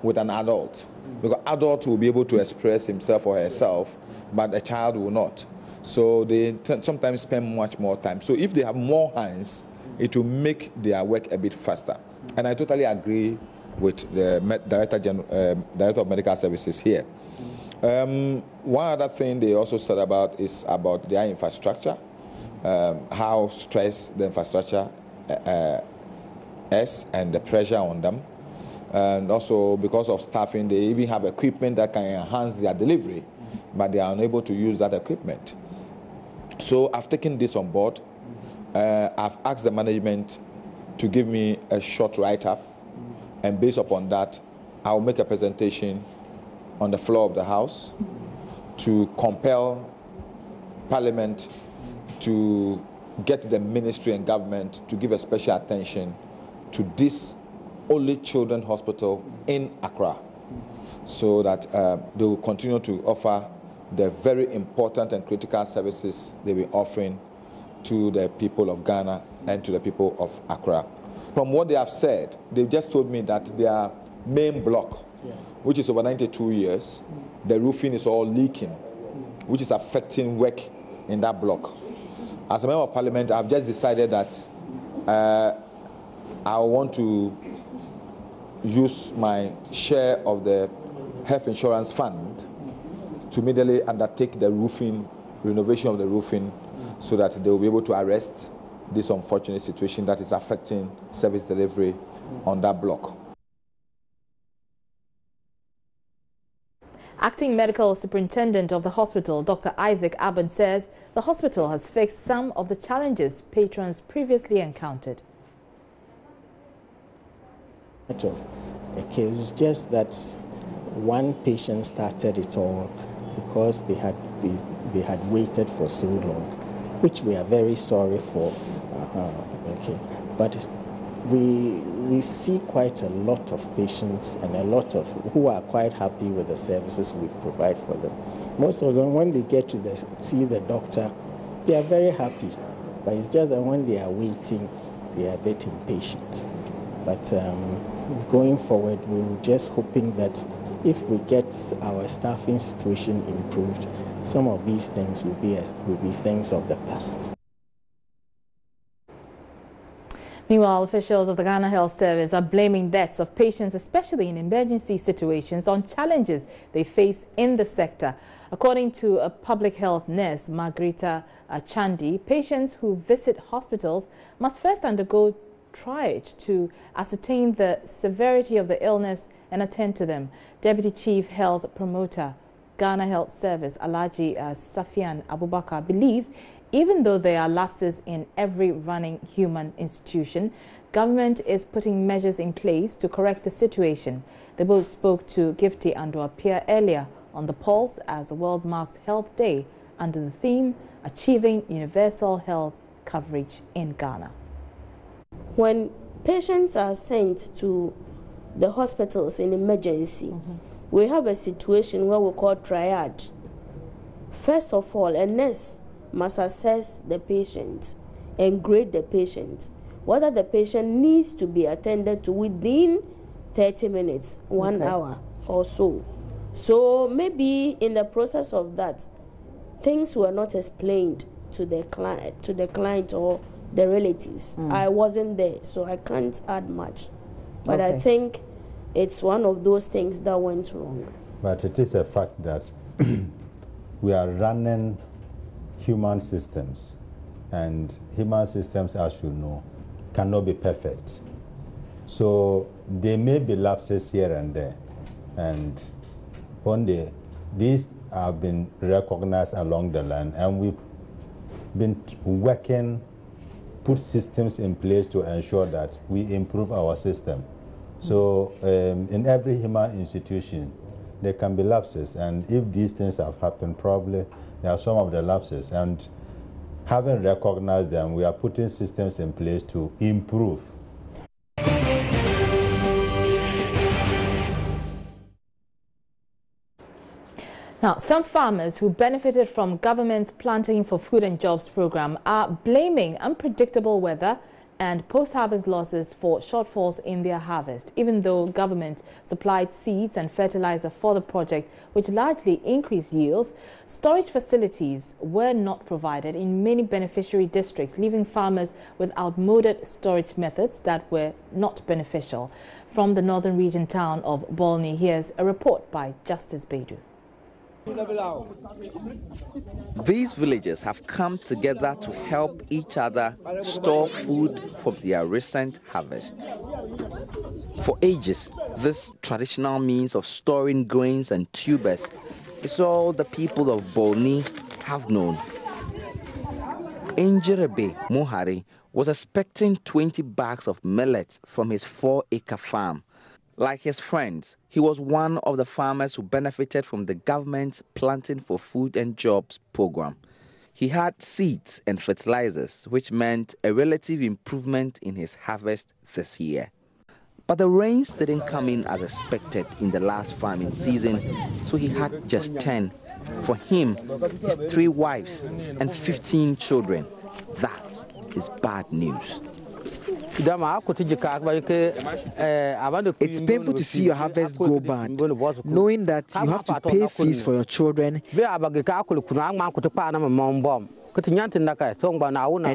with an adult. Because adult will be able to express himself or herself, but a child will not. So they sometimes spend much more time. So if they have more hands, it will make their work a bit faster. And I totally agree with the Director of Medical Services here. One other thing they also said about is about their infrastructure, how stressed the infrastructure is and the pressure on them. And also because of staffing, they even have equipment that can enhance their delivery, but they are unable to use that equipment. So I've taken this on board. I've asked the management to give me a short write-up, and based upon that, I'll make a presentation on the floor of the House to compel Parliament to get the ministry and government to give a special attention to this only children's hospital in Accra, so that they will continue to offer the very important and critical services they've been offering to the people of Ghana and to the people of Accra. From what they have said, they've just told me that their main block, which is over 92 years, the roofing is all leaking, which is affecting work in that block. As a member of Parliament, I've just decided that I want to use my share of the health insurance fund to immediately undertake the renovation of the roofing, so that they will be able to arrest this unfortunate situation that is affecting service delivery on that block. Acting Medical Superintendent of the hospital, Dr. Isaac Abban, says the hospital has fixed some of the challenges patrons previously encountered. Of a case is just that one patient started it all because they had waited for so long, which we are very sorry for. Okay, but we see quite a lot of patients and a lot of who are quite happy with the services we provide for them. Most of them, when they get to see the doctor, they are very happy, but it's just that when they are waiting, they are a bit impatient. But going forward, we're just hoping that if we get our staffing situation improved, some of these things will be things of the past. Meanwhile, officials of the Ghana Health Service are blaming deaths of patients, especially in emergency situations, on challenges they face in the sector. According to a public health nurse, Margarita Chandi, patients who visit hospitals must first undergo triage to ascertain the severity of the illness and attend to them. Deputy Chief Health Promoter, Ghana Health Service, Alhaji Safian Abubakar, believes even though there are lapses in every running human institution, government is putting measures in place to correct the situation. They both spoke to Gifty Andoapia earlier on the Pulse as the world marks Health Day under the theme Achieving Universal Health Coverage in Ghana. When patients are sent to the hospitals in emergency, we have a situation where we call triage. First of all, a nurse must assess the patient and grade the patient, whether the patient needs to be attended to within 30 minutes, 1 hour or so. So maybe in the process of that, things were not explained to the client or the relatives. I wasn't there, so I can't add much. But I think it's one of those things that went wrong. But it is a fact that we are running human systems, and human systems, as you know, cannot be perfect. So there may be lapses here and there, and one day these have been recognized along the line, and we've been working, put systems in place to ensure that we improve our system. So in every human institution, there can be lapses, and if these things have happened, probably there are some of the lapses, and having recognized them, we are putting systems in place to improve. Now, some farmers who benefited from government's Planting for Food and Jobs program are blaming unpredictable weather and post-harvest losses for shortfalls in their harvest, even though government supplied seeds and fertilizer for the project, which largely increased yields. Storage facilities were not provided in many beneficiary districts, leaving farmers with outmoded storage methods that were not beneficial. From the northern region town of Bolni, here's a report by Justice Bedu. These villagers have come together to help each other store food from their recent harvest. For ages, this traditional means of storing grains and tubers is all the people of Bolni have known. Injerebe Mohari was expecting 20 bags of millet from his 4-acre farm. Like his friends, he was one of the farmers who benefited from the government's Planting for Food and Jobs program. He had seeds and fertilizers, which meant a relative improvement in his harvest this year. But the rains didn't come in as expected in the last farming season, so he had just 10. For him, his 3 wives and 15 children. That is bad news. It's painful to see your harvest go bad, knowing that you have to pay fees for your children. And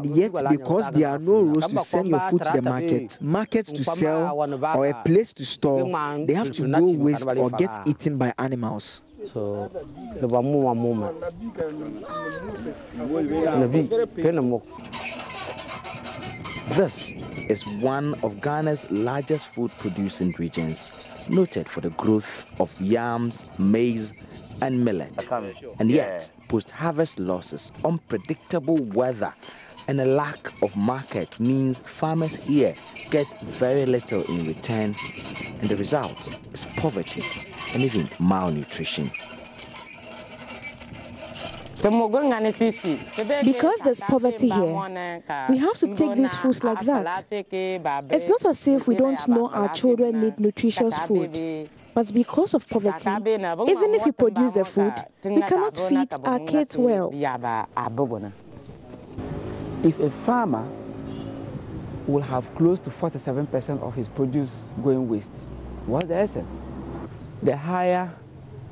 yet, because there are no roads to send your food to the market, markets to sell, or a place to store, they have to go waste or get eaten by animals. So, this is one of Ghana's largest food producing regions, noted for the growth of yams, maize, and millet. And yet, post-harvest losses, unpredictable weather, and a lack of market means farmers here get very little in return, and the result is poverty and even malnutrition. Because there's poverty here, we have to take these foods like that. It's not as if we don't know our children need nutritious food. But because of poverty, even if we produce the food, we cannot feed our kids well. If a farmer will have close to 47% of his produce going waste, what's the essence? The higher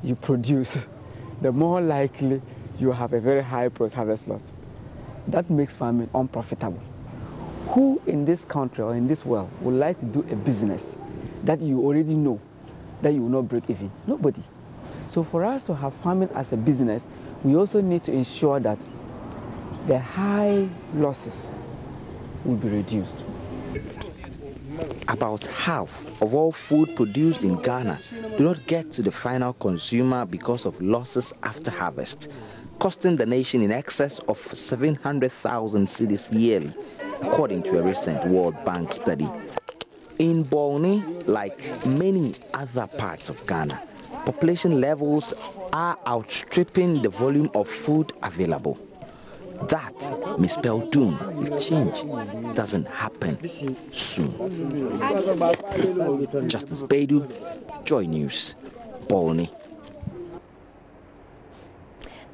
you produce, the more likely you have a very high post-harvest loss. That makes farming unprofitable. Who in this country or in this world would like to do a business that you already know that you will not break even? Nobody. So for us to have farming as a business, we also need to ensure that the high losses will be reduced. About half of all food produced in Ghana do not get to the final consumer because of losses after harvest, costing the nation in excess of 700,000 cedis yearly, according to a recent World Bank study. In Bolni, like many other parts of Ghana, population levels are outstripping the volume of food available. That may spell doom if change doesn't happen soon. Justice Bedu, Joy News, Bolni.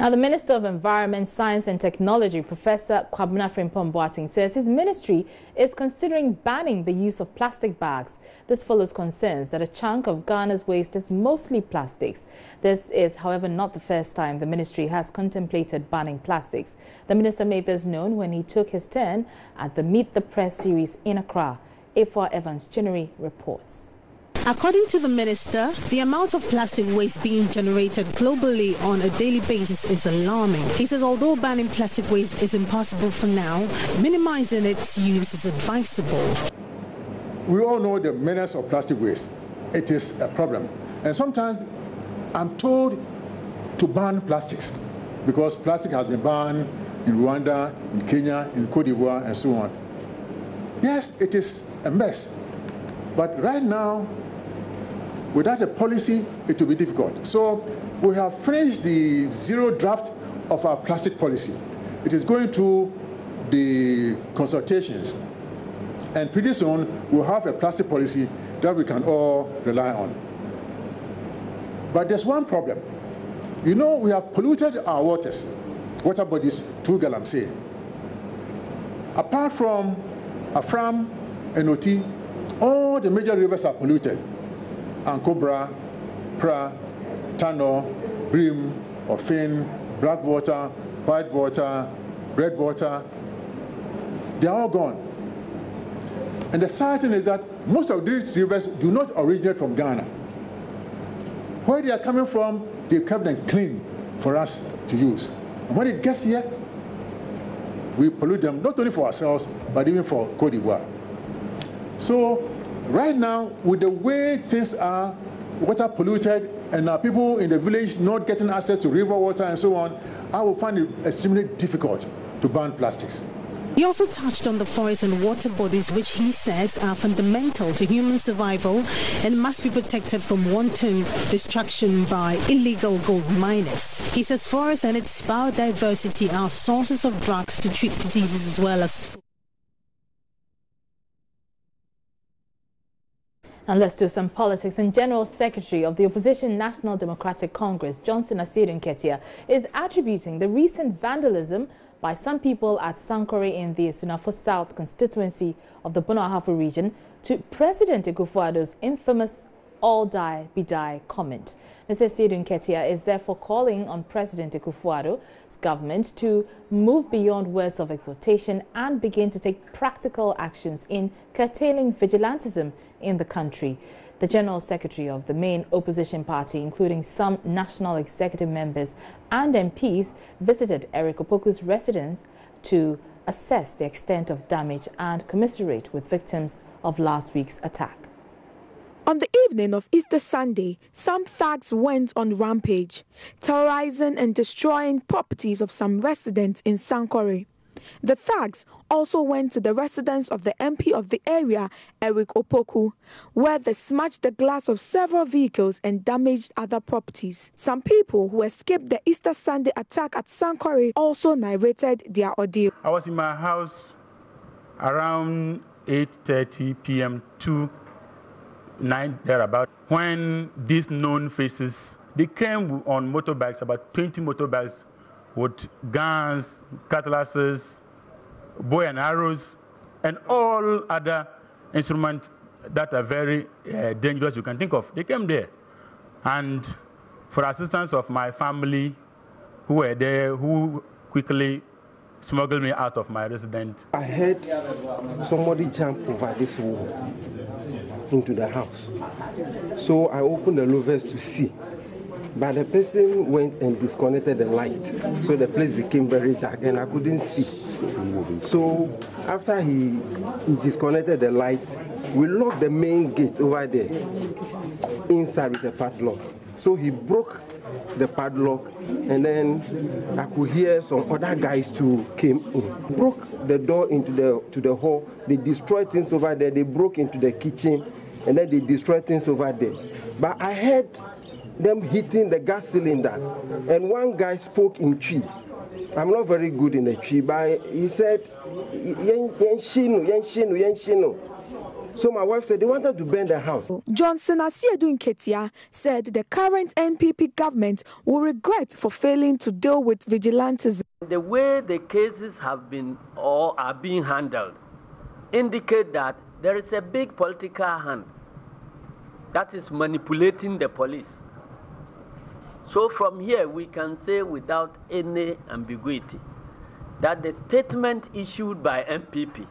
Now, the Minister of Environment, Science and Technology, Professor Kwabena Frimpong Boateng, says his ministry is considering banning the use of plastic bags. This follows concerns that a chunk of Ghana's waste is mostly plastics. This is, however, not the first time the ministry has contemplated banning plastics. The minister made this known when he took his turn at the Meet the Press series in Accra. A4 Evans Chinnery reports. According to the minister, the amount of plastic waste being generated globally on a daily basis is alarming. He says although banning plastic waste is impossible for now, minimizing its use is advisable. We all know the menace of plastic waste. It is a problem. And sometimes I'm told to ban plastics because plastic has been banned in Rwanda, in Kenya, in Cote d'Ivoire, and so on. Yes, it is a mess. But right now, without a policy, it will be difficult. So we have finished the zero draft of our plastic policy. It is going to the consultations. And pretty soon, we'll have a plastic policy that we can all rely on. But there's one problem. You know, we have polluted our water bodies through Galamsey. Apart from Afram and Oti, all the major rivers are polluted. Ankobra, Pra, Tano, Brim, Ofin, Blackwater, Whitewater, Redwater, they're all gone. And the sad thing is that most of these rivers do not originate from Ghana. Where they are coming from, they kept them clean for us to use. And when it gets here, we pollute them not only for ourselves, but even for Cote d'Ivoire. So right now, with the way things are, water polluted, and our people in the village not getting access to river water and so on, I will find it extremely difficult to ban plastics. He also touched on the forests and water bodies, which he says are fundamental to human survival and must be protected from wanton destruction by illegal gold miners. He says forests and its biodiversity are sources of drugs to treat diseases as well as food. And let's do some politics. And General Secretary of the Opposition National Democratic Congress, Johnson Asiedu Nketia, is attributing the recent vandalism by some people at Sankore in the Sunafo South constituency of the Bono Ahafo region to President Akufo-Addo's infamous all die, be die comment. Mr. Siedun Ketia is therefore calling on President Akufo-Addo's government to move beyond words of exhortation and begin to take practical actions in curtailing vigilantism in the country. The General Secretary of the main opposition party, including some national executive members and MPs, visited Eric Opoku's residence to assess the extent of damage and commiserate with victims of last week's attack. On the evening of Easter Sunday, some thugs went on rampage, terrorizing and destroying properties of some residents in Sankore. The thugs also went to the residence of the MP of the area, Eric Opoku, where they smashed the glass of several vehicles and damaged other properties. Some people who escaped the Easter Sunday attack at Sankore also narrated their ordeal. I was in my house around 8:30 p.m. to 9 thereabout when these known faces, they came on motorbikes, about 20 motorbikes with guns, cutlasses, bow and arrows, and all other instruments that are very dangerous you can think of. They came there, and for assistance of my family who were there, who quickly smuggled me out of my residence. I heard somebody jump over this wall into the house. So I opened the louvers to see. But the person went and disconnected the light. So the place became very dark and I couldn't see. So after he disconnected the light, we locked the main gate over there inside with a padlock. So he broke the padlock, and then I could hear some other guys too came in. Broke the door into the hall. They destroyed things over there. They broke into the kitchen, and then they destroyed things over there. But I heard them hitting the gas cylinder, and one guy spoke in Twi. I'm not very good in the Twi, but he said, "Yenshinu, yenshinu, yenshinu." So my wife said they wanted to burn the house. Johnson Asiedun Ketia said the current NPP government will regret for failing to deal with vigilantism. The way the cases have been or are being handled indicate that there is a big political hand that is manipulating the police. So from here we can say without any ambiguity that the statement issued by NPP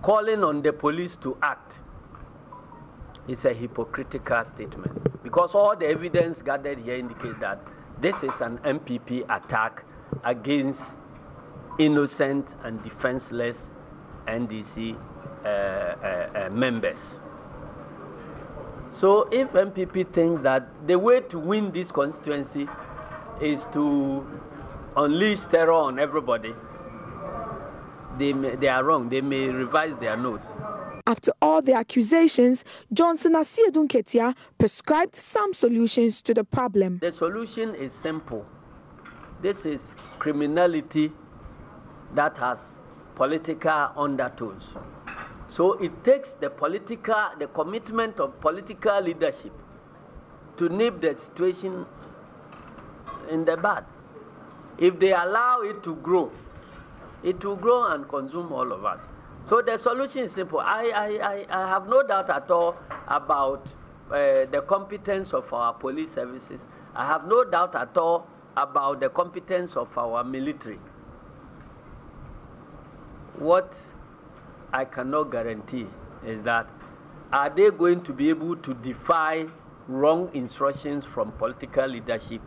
calling on the police to act is a hypocritical statement, because all the evidence gathered here indicates that this is an NPP attack against innocent and defenseless NDC members. So if NPP thinks that the way to win this constituency is to unleash terror on everybody, they are wrong. They may revise their notes. After all the accusations, Johnson Asiedun Ketia prescribed some solutions to the problem. The solution is simple. This is criminality that has political undertones. So it takes the commitment of political leadership to nip the situation in the bud. If they allow it to grow, it will grow and consume all of us. So the solution is simple. I have no doubt at all about the competence of our police services. I have no doubt at all about the competence of our military. What I cannot guarantee is that are they going to be able to defy wrong instructions from political leadership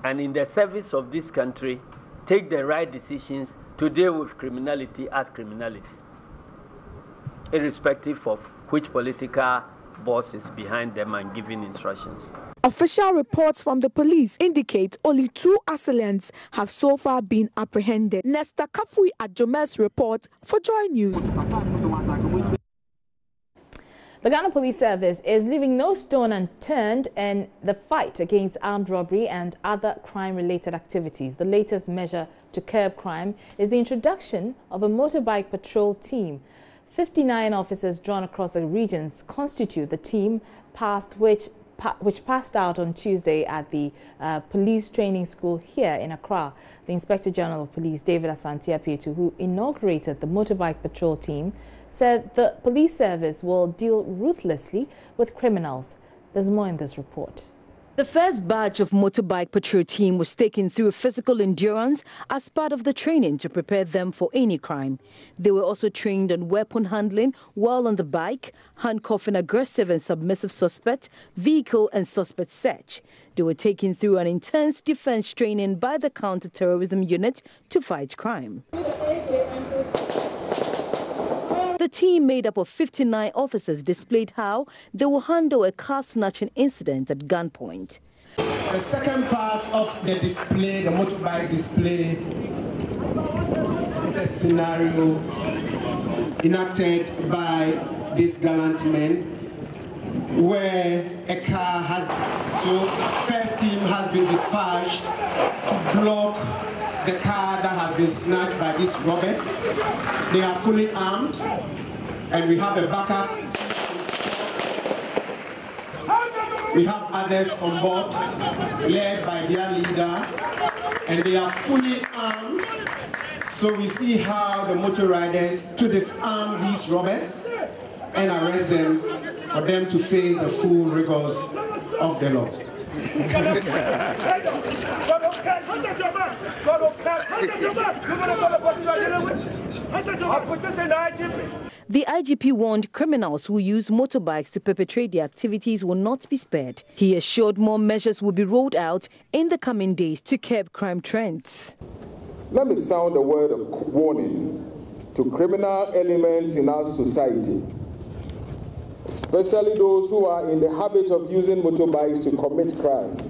and in the service of this country take the right decisions to deal with criminality as criminality, irrespective of which political boss is behind them and giving instructions. Official reports from the police indicate only 2 assailants have so far been apprehended. Nesta Kafui Ajome's report for Joy News. The Ghana Police Service is leaving no stone unturned in the fight against armed robbery and other crime-related activities. The latest measure to curb crime is the introduction of a motorbike patrol team. 59 officers drawn across the regions constitute the team, past which which passed out on Tuesday at the police training school here in Accra. The Inspector General of Police, David Asante-Apietu, who inaugurated the motorbike patrol team, said the police service will deal ruthlessly with criminals. There's more in this report. The first batch of motorbike patrol team was taken through physical endurance as part of the training to prepare them for any crime. They were also trained on weapon handling while on the bike, handcuffing aggressive and submissive suspect, vehicle and suspect search. They were taken through an intense defense training by the counter-terrorism unit to fight crime. The team, made up of 59 officers, displayed how they will handle a car snatching incident at gunpoint. The second part of the display, the motorbike display, is a scenario enacted by these gallant men where a car has... So first team has been dispatched to block the car that has been snatched by these robbers. They are fully armed, and we have a backup. We have others on board, led by their leader, and they are fully armed. So we see how the motor riders to disarm these robbers and arrest them for them to face the full rigors of the law. The IGP warned criminals who use motorbikes to perpetrate their activities will not be spared. He assured more measures will be rolled out in the coming days to curb crime trends. Let me sound a word of warning to criminal elements in our society, especially those who are in the habit of using motorbikes to commit crimes.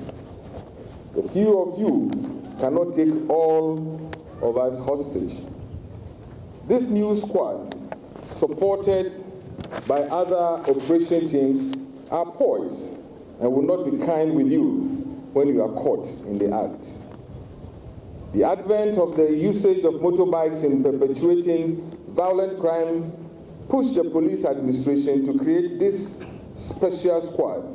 The few of you cannot take all of us hostage. This new squad, supported by other operation teams, are poised and will not be kind with you when you are caught in the act. The advent of the usage of motorbikes in perpetuating violent crime pushed the police administration to create this special squad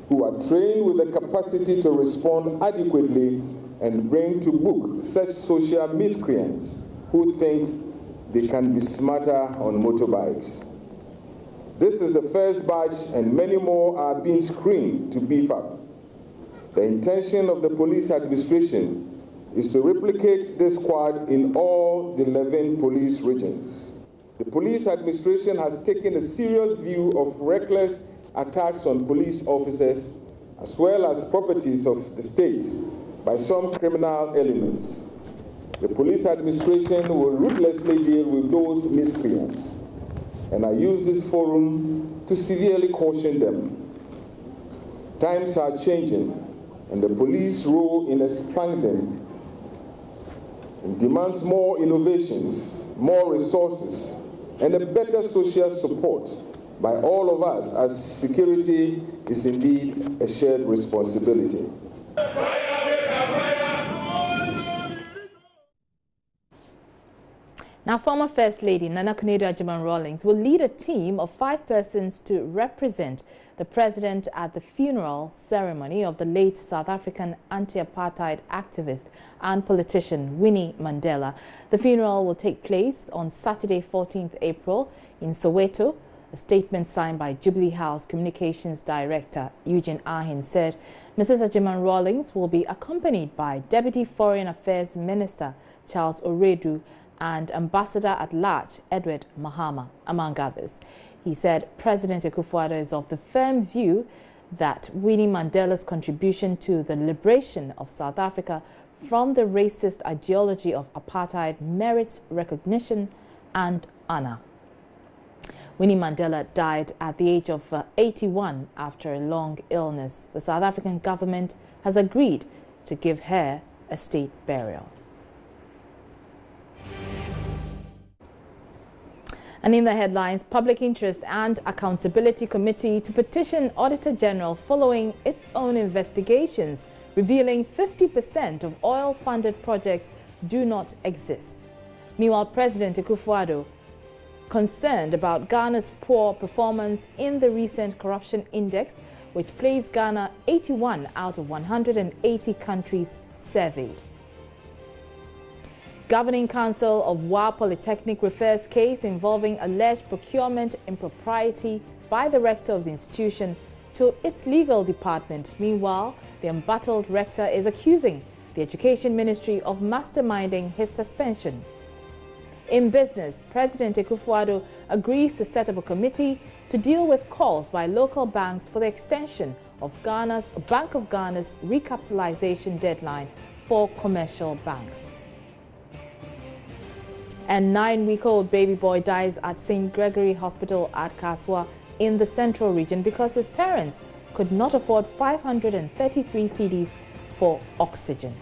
who are trained with the capacity to respond adequately and bring to book such social miscreants who think they can be smarter on motorbikes. This is the first batch, and many more are being screened to beef up. The intention of the police administration is to replicate this squad in all the 11 police regions. The police administration has taken a serious view of reckless attacks on police officers as well as properties of the state by some criminal elements. The police administration will ruthlessly deal with those miscreants, and I use this forum to severely caution them. Times are changing, and the police role in expanding demands more innovations, more resources, and a better social support by all of us, as security is indeed a shared responsibility. Now, former First Lady Nana Konadu-Agyeman-Rawlings will lead a team of 5 persons to represent the President at the funeral ceremony of the late South African anti-apartheid activist and politician Winnie Mandela. The funeral will take place on Saturday, 14th April in Soweto. A statement signed by Jubilee House Communications Director Eugene Ahin said Mrs. Agyeman-Rawlings will be accompanied by Deputy Foreign Affairs Minister Charles Oredu and Ambassador-at-Large Edward Mahama, among others. He said President Akufo-Addo is of the firm view that Winnie Mandela's contribution to the liberation of South Africa from the racist ideology of apartheid merits recognition and honor. Winnie Mandela died at the age of 81 after a long illness. The South African government has agreed to give her a state burial. And in the headlines, Public Interest and Accountability Committee to petition Auditor General following its own investigations, revealing 50% of oil-funded projects do not exist. Meanwhile, President Akufo-Addo, concerned about Ghana's poor performance in the recent corruption index, which placed Ghana 81 out of 180 countries surveyed. Governing Council of WA Polytechnic refers case involving alleged procurement impropriety by the rector of the institution to its legal department. Meanwhile, the embattled rector is accusing the Education Ministry of masterminding his suspension. In business, President Akufo-Addo agrees to set up a committee to deal with calls by local banks for the extension of Bank of Ghana's recapitalization deadline for commercial banks. And 9-week-old baby boy dies at St. Gregory Hospital at Kaswa in the Central Region because his parents could not afford 533 cedis for oxygen.